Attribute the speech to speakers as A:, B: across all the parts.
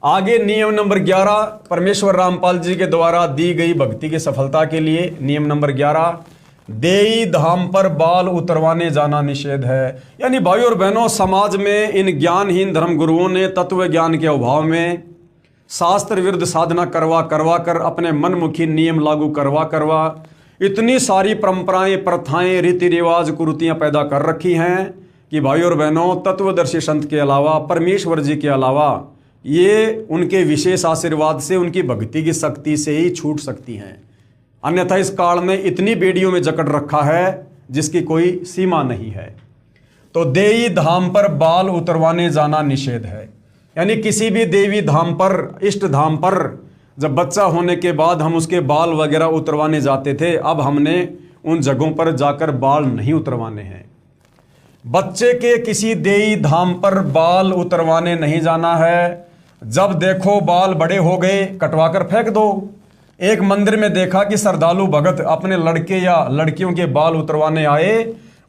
A: आगे नियम नंबर 11 परमेश्वर रामपाल जी के द्वारा दी गई भक्ति की सफलता के लिए नियम नंबर 11, देई धाम पर बाल उतरवाने जाना निषेध है। यानी भाइयों और बहनों, समाज में इन ज्ञानहीन धर्म गुरुओं ने तत्व ज्ञान के अभाव में शास्त्र विरुद्ध साधना करवा कर अपने मनमुखी नियम लागू करवा इतनी सारी परंपराएं, प्रथाएं, रीति रिवाज, कुरीतियां पैदा कर रखी हैं कि भाइयों और बहनों, तत्वदर्शी संत के अलावा, परमेश्वर जी के अलावा ये उनके विशेष आशीर्वाद से, उनकी भक्ति की शक्ति से ही छूट सकती हैं। अन्यथा इस काल में इतनी बेड़ियों में जकड़ रखा है जिसकी कोई सीमा नहीं है। तो देवी धाम पर बाल उतरवाने जाना निषेध है। यानी किसी भी देवी धाम पर, इष्ट धाम पर जब बच्चा होने के बाद हम उसके बाल वगैरह उतरवाने जाते थे, अब हमने उन जगहों पर जाकर बाल नहीं उतरवाने हैं। बच्चे के किसी देवी धाम पर बाल उतरवाने नहीं जाना है। जब देखो बाल बड़े हो गए, कटवा कर फेंक दो। एक मंदिर में देखा कि श्रद्धालु भगत अपने लड़के या लड़कियों के बाल उतरवाने आए,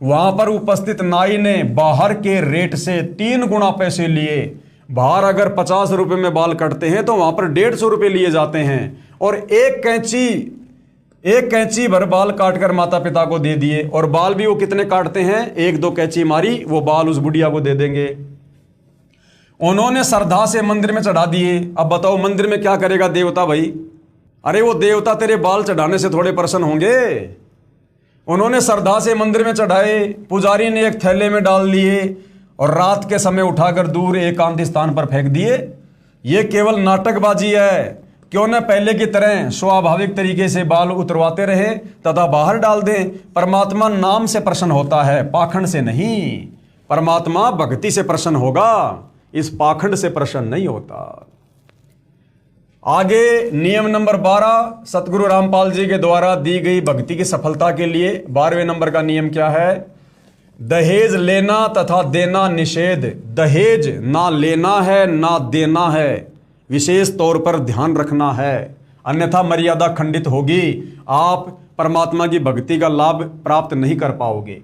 A: वहां पर उपस्थित नाई ने बाहर के रेट से 3 गुना पैसे लिए। बाहर अगर 50 रुपए में बाल कटते हैं तो वहां पर 150 रुपए लिए जाते हैं। और एक कैंची भर बाल काटकर माता पिता को दे दिए। और बाल भी वो कितने काटते हैं, 1-2 कैंची मारी, वो बाल उस बुढ़िया को दे देंगे। उन्होंने श्रद्धा से मंदिर में चढ़ा दिए। अब बताओ मंदिर में क्या करेगा देवता भाई? अरे वो देवता तेरे बाल चढ़ाने से थोड़े प्रसन्न होंगे। उन्होंने श्रद्धा से मंदिर में चढ़ाए, पुजारी ने एक थैले में डाल दिए और रात के समय उठाकर दूर एकांत स्थान पर फेंक दिए। ये केवल नाटकबाजी है। क्यों न पहले की तरह स्वाभाविक तरीके से बाल उतरवाते रहे तथा बाहर डाल दें। परमात्मा नाम से प्रसन्न होता है, पाखंड से नहीं। परमात्मा भक्ति से प्रसन्न होगा, इस पाखंड से प्रसन्न नहीं होता। आगे नियम नंबर 12 सतगुरु रामपाल जी के द्वारा दी गई भक्ति की सफलता के लिए 12वें नंबर का नियम क्या है? दहेज लेना तथा देना निषेध। दहेज ना लेना है ना देना है, विशेष तौर पर ध्यान रखना है, अन्यथा मर्यादा खंडित होगी। आप परमात्मा की भक्ति का लाभ प्राप्त नहीं कर पाओगे।